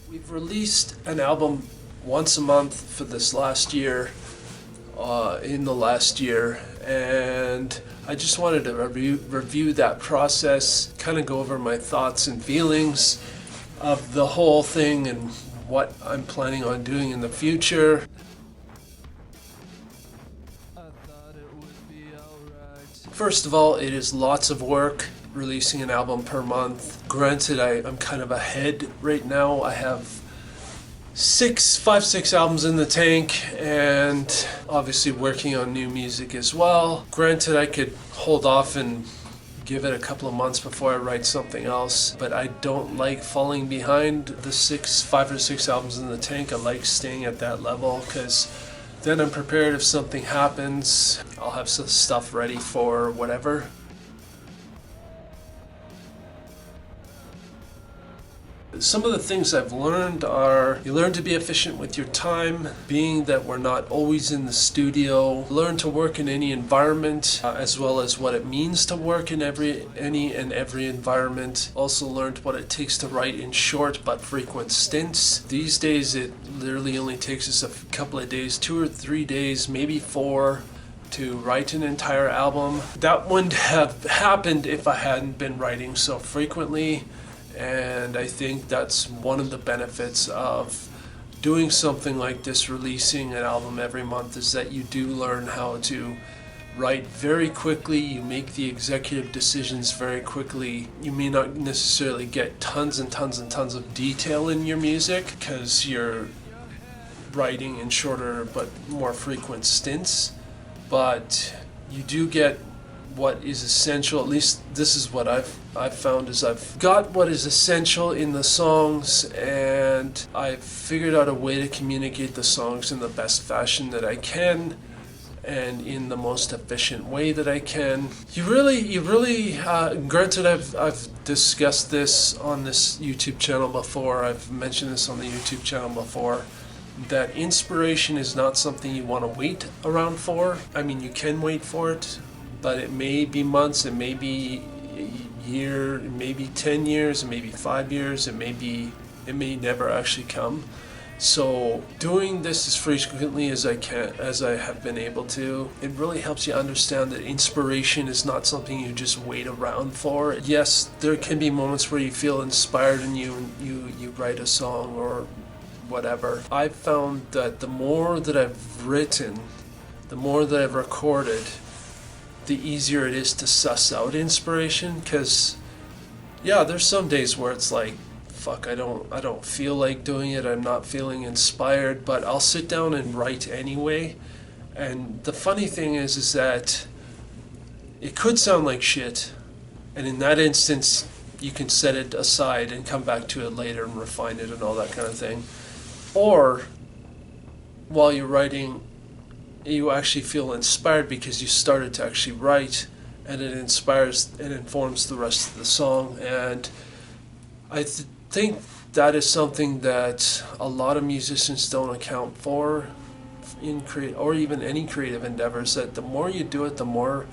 We've released an album once a month for this last year, in the last year, and I just wanted to review that process, kind of go over my thoughts and feelings of the whole thing and what I'm planning on doing in the future. First of all, it is lots of work releasing an album per month. Granted, I'm kind of ahead right now. I have 5-6 albums in the tank, and obviously working on new music as well. Granted, I could hold off and give it a couple of months before I write something else, but I don't like falling behind the 5 or 6 albums in the tank. I like staying at that level because then I'm prepared if something happens. I'll have some stuff ready for whatever. Some of the things I've learned are, you learn to be efficient with your time, being that we're not always in the studio. Learn to work in any environment, as well as what it means to work in any and every environment. Also learned what it takes to write in short but frequent stints. These days it literally only takes us a couple of days, 2 or 3 days, maybe 4, to write an entire album. That wouldn't have happened if I hadn't been writing so frequently. And I think that's one of the benefits of doing something like this, releasing an album every month, is that you do learn how to write very quickly. You make the executive decisions very quickly. You may not necessarily get tons and tons and tons of detail in your music because you're writing in shorter but more frequent stints, but you do get what is essential. At least this is what I've found, is I've got what is essential in the songs, and I've figured out a way to communicate the songs in the best fashion that I can and in the most efficient way that I can. You really granted I've discussed this on this YouTube channel before. I've mentioned this on the YouTube channel before, that inspiration is not something you want to wait around for. I mean, you can wait for it, but it may be months, it may be a year, it may be 10 years, it may be 5 years, it may never actually come. So doing this as frequently as I can, as I have been able to, it really helps you understand that inspiration is not something you just wait around for. Yes, there can be moments where you feel inspired and you write a song or whatever. I've found that the more that I've written, the more that I've recorded, the easier it is to suss out inspiration. Because yeah, there's some days where it's like, fuck, I don't feel like doing it, I'm not feeling inspired, but I'll sit down and write anyway. And the funny thing is that it could sound like shit, and in that instance you can set it aside and come back to it later and refine it and all that kind of thing. Or while you're writing, you actually feel inspired because you started to actually write, and it inspires and informs the rest of the song. And I think that is something that a lot of musicians don't account for in or even any creative endeavors, that the more you do it, the more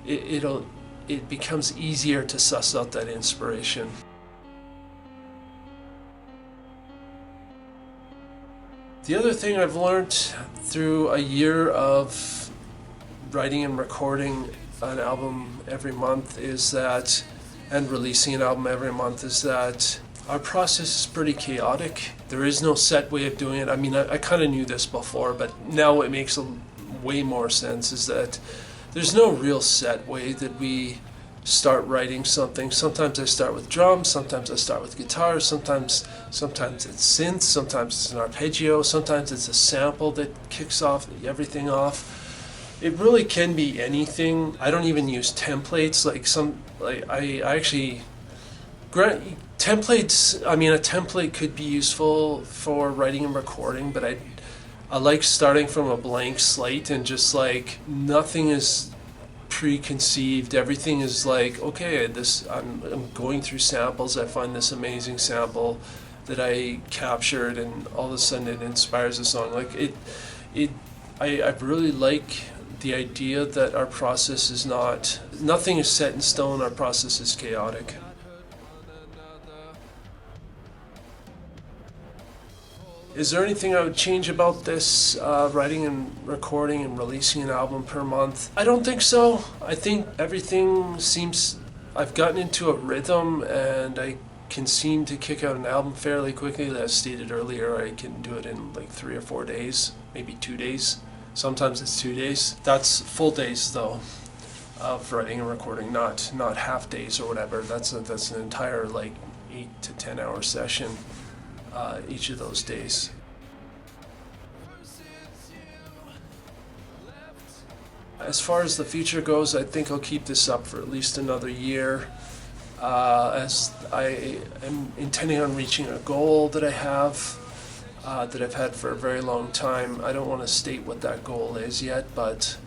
it becomes easier to suss out that inspiration. The other thing I've learned through a year of writing and recording an album every month is that, and releasing an album every month, is that our process is pretty chaotic. There is no set way of doing it. I mean, I kind of knew this before, but now it makes way more sense, is that there's no real set way that we start writing something. Sometimes I start with drums, sometimes I start with guitar, sometimes it's synth, sometimes it's an arpeggio, sometimes it's a sample that kicks off everything off. It really can be anything. I don't even use templates. I actually templates, I mean, a template could be useful for writing and recording, but I like starting from a blank slate, and just like nothing is preconceived. Everything is like, okay, I'm going through samples, I find this amazing sample that I captured, and all of a sudden it inspires a song. Like I really like the idea that our process is nothing is set in stone, our process is chaotic. Is there anything I would change about this, writing and recording and releasing an album per month? I don't think so. I think everything seems, I've gotten into a rhythm and I can seem to kick out an album fairly quickly. As stated earlier, I can do it in like 3 or 4 days, maybe 2 days. Sometimes it's 2 days. That's full days though, of writing and recording, not half days or whatever. That's an entire like 8 to 10 hour session each of those days. As far as the future goes, I think I'll keep this up for at least another year, as I am intending on reaching a goal that I have, that I've had for a very long time. I don't want to state what that goal is yet, but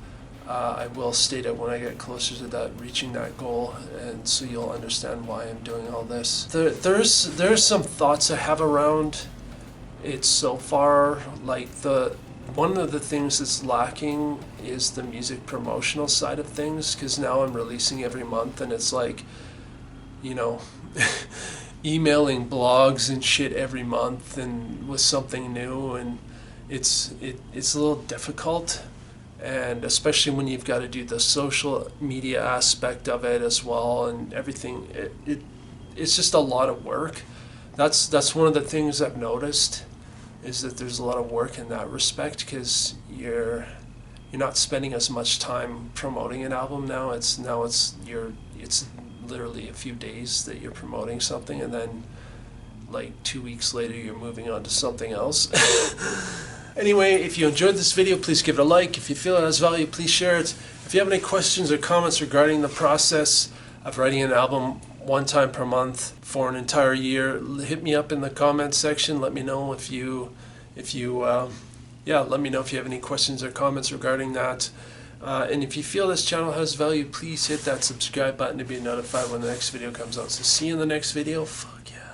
I will state it when I get closer to that, reaching that goal, and so you'll understand why I'm doing all this. There's some thoughts I have around it so far. Like, one of the things that's lacking is the music promotional side of things, because now I'm releasing every month, and it's like, you know, emailing blogs and shit every month and with something new, and it's a little difficult. And especially when you've got to do the social media aspect of it as well and everything, it's just a lot of work. That's one of the things I've noticed, is that there's a lot of work in that respect, because you're not spending as much time promoting an album now. It's literally a few days that you're promoting something, and then like 2 weeks later you're moving on to something else. Anyway, if you enjoyed this video, please give it a like. If you feel it has value, please share it. If you have any questions or comments regarding the process of writing an album one time per month for an entire year, hit me up in the comments section. Let me know let me know if you have any questions or comments regarding that. And if you feel this channel has value, please hit that subscribe button to be notified when the next video comes out. So see you in the next video. Fuck yeah.